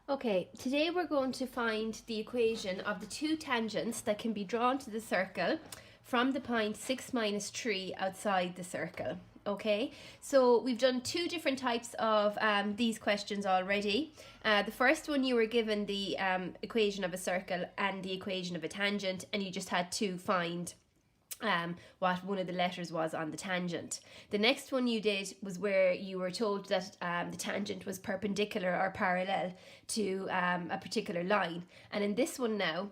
Okay, today we're going to find the equation of the two tangents that can be drawn to the circle from the point 6 minus 3 outside the circle. Okay, so we've done two different types of these questions already. The first one, you were given the equation of a circle and the equation of a tangent, and you just had to find what one of the letters was on the tangent. The next one you did was where you were told that the tangent was perpendicular or parallel to a particular line. And in this one now,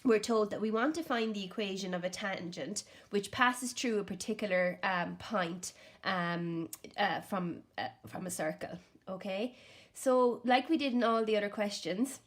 we're told that we want to find the equation of a tangent which passes through a particular point from a circle. Okay, so like we did in all the other questions,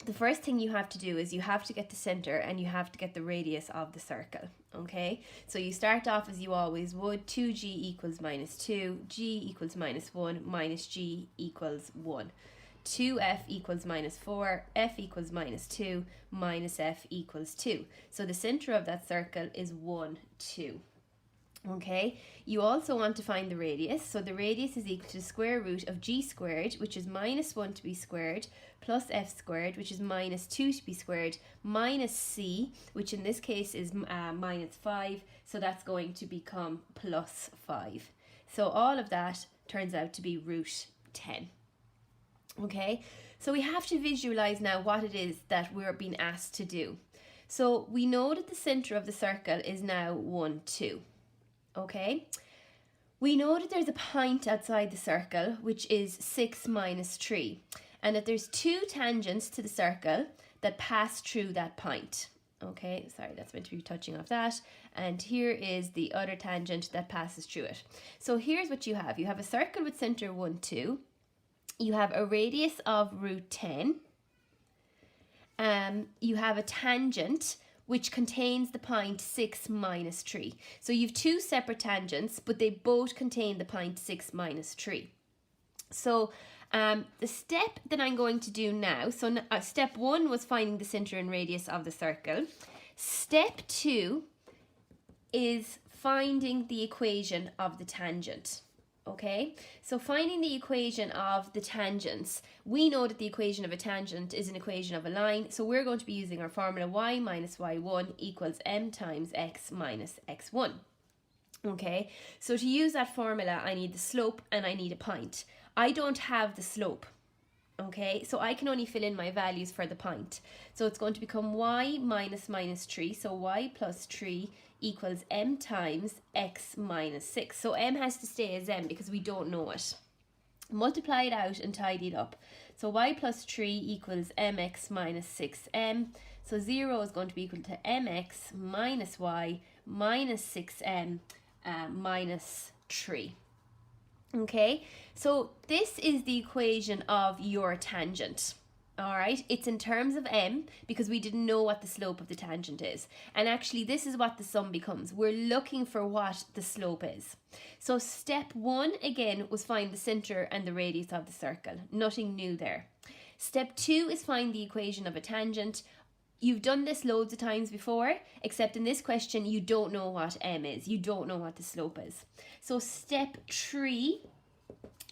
the first thing you have to do is you have to get the center and you have to get the radius of the circle. Okay, so you start off as you always would: 2g equals minus 2, g equals minus 1, minus g equals 1. 2f equals minus 4, f equals minus 2, minus f equals 2. So the center of that circle is 1, 2. Okay, you also want to find the radius. So the radius is equal to the square root of g squared, which is minus 1 to be squared, plus f squared, which is minus 2 to be squared, minus c, which in this case is minus 5. So that's going to become plus 5. So all of that turns out to be root 10. Okay, so we have to visualize now what it is that we're being asked to do. So we know that the center of the circle is now 1, 2. Okay, we know that there's a point outside the circle which is 6 minus 3, and that there's two tangents to the circle that pass through that point. Okay, sorry, that's meant to be touching off that, and here is the other tangent that passes through it. So here's what you have: you have a circle with center 1, 2, you have a radius of root 10, you have a tangent which contains the point 6 minus 3. So you have two separate tangents, but they both contain the point 6 minus 3. So the step that I'm going to do now, so step 1 was finding the center and radius of the circle. Step 2 is finding the equation of the tangent. Okay, so finding the equation of the tangents, we know that the equation of a tangent is an equation of a line, so we're going to be using our formula y minus y1 equals m times x minus x1. Okay, so to use that formula, I need the slope and I need a point. I don't have the slope. Okay, so I can only fill in my values for the point. So it's going to become y minus 3, so y plus 3 equals m times x minus 6. So m has to stay as m because we don't know it. Multiply it out and tidy it up. So y plus 3 equals mx minus 6m. So 0 is going to be equal to mx minus y minus 6m minus 3. Okay, so this is the equation of your tangent. All right, it's in terms of m because we didn't know what the slope of the tangent is. And actually, this is what the sum becomes. We're looking for what the slope is. So step 1, again, was find the center and the radius of the circle. Nothing new there. Step 2 is find the equation of a tangent. You've done this loads of times before, except in this question, you don't know what m is. You don't know what the slope is. So step 3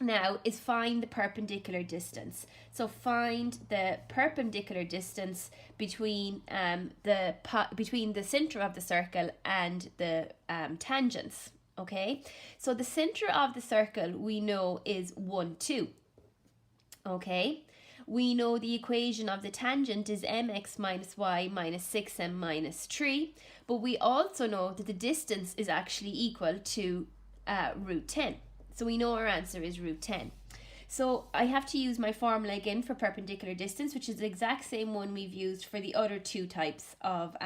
now is find the perpendicular distance. So find the perpendicular distance between the center of the circle and the tangents. Okay, so the center of the circle we know is 1, 2. Okay, we know the equation of the tangent is mx minus y minus 6m minus 3, but we also know that the distance is actually equal to root 10. So we know our answer is root 10. So I have to use my formula again for perpendicular distance, which is the exact same one we've used for the other two types of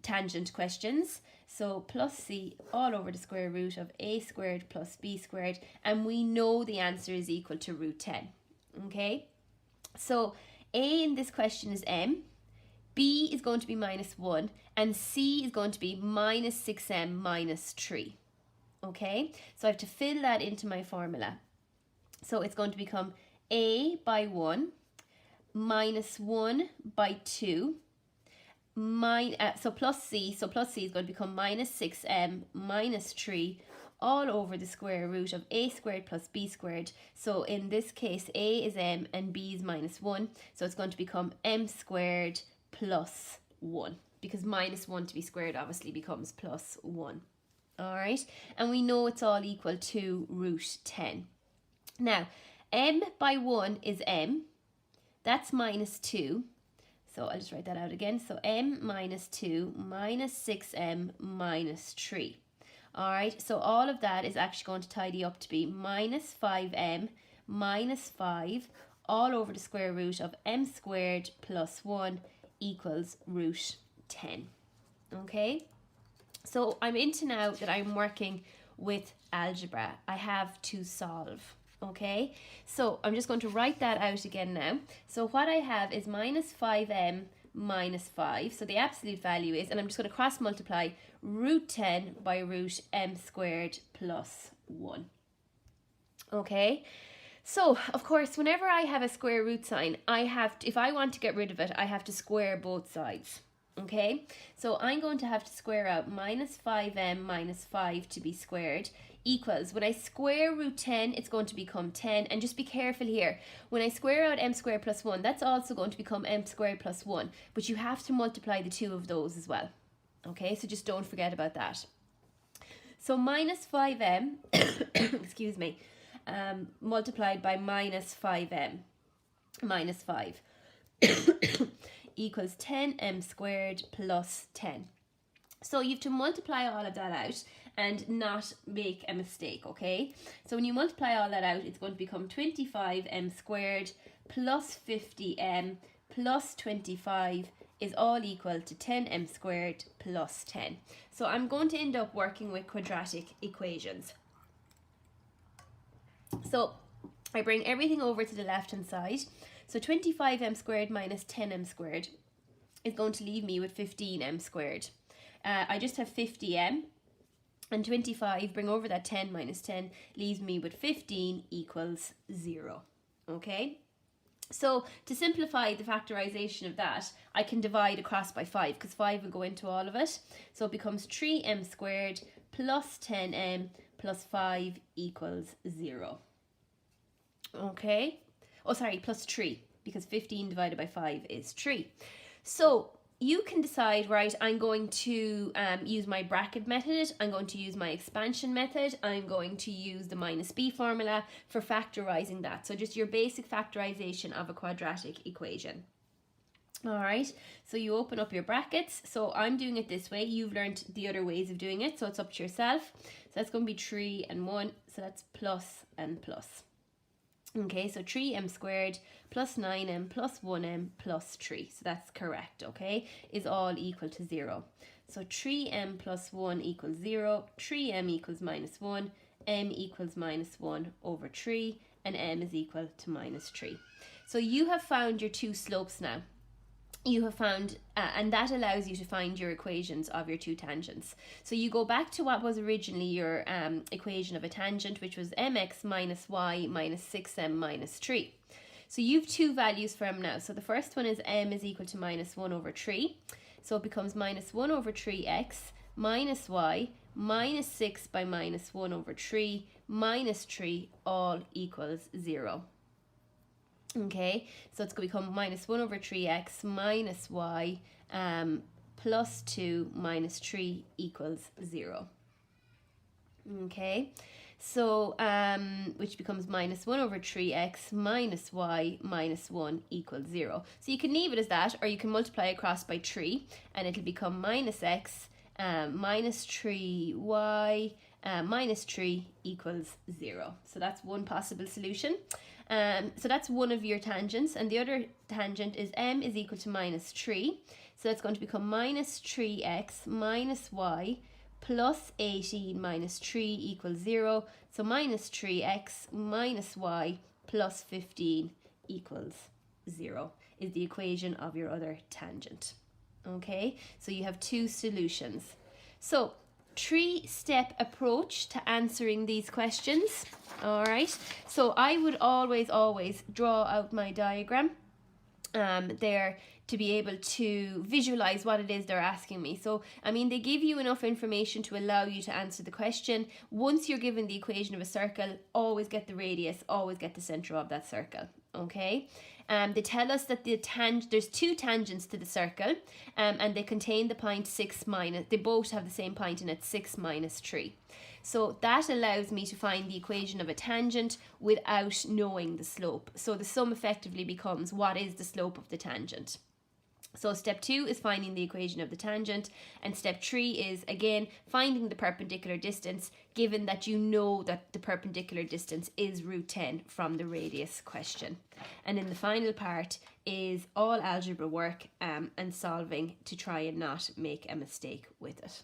tangent questions. So plus c all over the square root of a squared plus b squared, and we know the answer is equal to root 10. Okay, so a in this question is m, b is going to be minus 1, and c is going to be minus 6m minus 3. Okay, so I have to fill that into my formula. So it's going to become a by 1 minus 1 by 2 so plus c is going to become minus 6m minus 3 all over the square root of a squared plus b squared. So in this case, a is m and b is minus 1. So it's going to become m squared plus 1, because minus 1 to be squared obviously becomes plus 1. All right, and we know it's all equal to root 10. Now, m by 1 is m. That's minus 2. So I'll just write that out again. So m minus 2 minus 6m minus 3. All right, so all of that is actually going to tidy up to be minus 5m minus 5 all over the square root of m squared plus 1 equals root 10. Okay, so I'm into now that I'm working with algebra. I have to solve. Okay, so I'm just going to write that out again now. So what I have is minus 5m minus 5. So the absolute value is, and I'm just going to cross multiply root 10 by root m squared plus 1. Okay, so of course, whenever I have a square root sign, I have to, if I want to get rid of it, I have to square both sides. Okay, so I'm going to have to square out minus 5m minus 5 to be squared equals, when I square root 10, it's going to become 10. And just be careful here, when I square out m squared plus 1, that's also going to become m squared plus 1. But you have to multiply the two of those as well. Okay, so just don't forget about that. So minus 5m, excuse me, multiplied by minus 5m minus 5 equals 10m squared plus 10. So you have to multiply all of that out and not make a mistake, okay? So when you multiply all that out, it's going to become 25m squared plus 50m plus 25 is all equal to 10m squared plus 10. So I'm going to end up working with quadratic equations. So I bring everything over to the left hand side. So 25m squared minus 10m squared is going to leave me with 15m squared. I just have 50m, and 25, bring over that 10 minus 10, leaves me with 15 equals 0. Okay? So to simplify the factorization of that, I can divide across by 5, because 5 will go into all of it. So it becomes 3m squared plus 10m plus 5 equals 0. Okay? Oh, sorry, plus 3, because 15 divided by 5 is 3. So you can decide, right, I'm going to use my bracket method, I'm going to use my expansion method, I'm going to use the minus b formula for factorizing that. So just your basic factorization of a quadratic equation. All right, so you open up your brackets. So I'm doing it this way. You've learned the other ways of doing it, so it's up to yourself. So that's going to be 3 and 1, so that's plus and plus. Okay, so 3m squared plus 9m plus 1m plus 3. So that's correct, okay, is all equal to 0. So 3m plus 1 equals 0, 3m equals minus 1, m equals minus 1 over 3, and m is equal to minus 3. So you have found your two slopes now. You have found, and that allows you to find your equations of your two tangents. So you go back to what was originally your equation of a tangent, which was mx minus y minus 6m minus 3. So you have two values for m now. So the first one is m is equal to minus 1 over 3. So it becomes minus 1 over 3x minus y minus 6 by minus 1 over 3 minus 3 all equals 0. Okay, so it's going to become minus 1 over 3x minus y plus 2 minus 3 equals 0. Okay, so which becomes minus 1 over 3x minus y minus 1 equals 0. So you can leave it as that, or you can multiply across by 3 and it'll become minus x minus 3y minus 3 equals 0. So that's one possible solution. So that's one of your tangents, and the other tangent is m is equal to minus 3. So it's going to become minus 3x minus y plus 18 minus 3 equals 0. So minus 3x minus y plus 15 equals 0 is the equation of your other tangent. Okay, so you have two solutions. So 3-step approach to answering these questions. All right, so I would always draw out my diagram there to be able to visualize what it is they're asking me. So, I mean, they give you enough information to allow you to answer the question. Once you're given the equation of a circle, always get the radius, always get the center of that circle, okay? They tell us that there's two tangents to the circle, and they contain the point 6 minus, they both have the same point and it's 6 minus 3. So that allows me to find the equation of a tangent without knowing the slope. So the sum effectively becomes, what is the slope of the tangent? So step 2 is finding the equation of the tangent, and step 3 is, again, finding the perpendicular distance, given that you know that the perpendicular distance is root 10 from the radius question. And then the final part is all algebra work and solving to try and not make a mistake with it.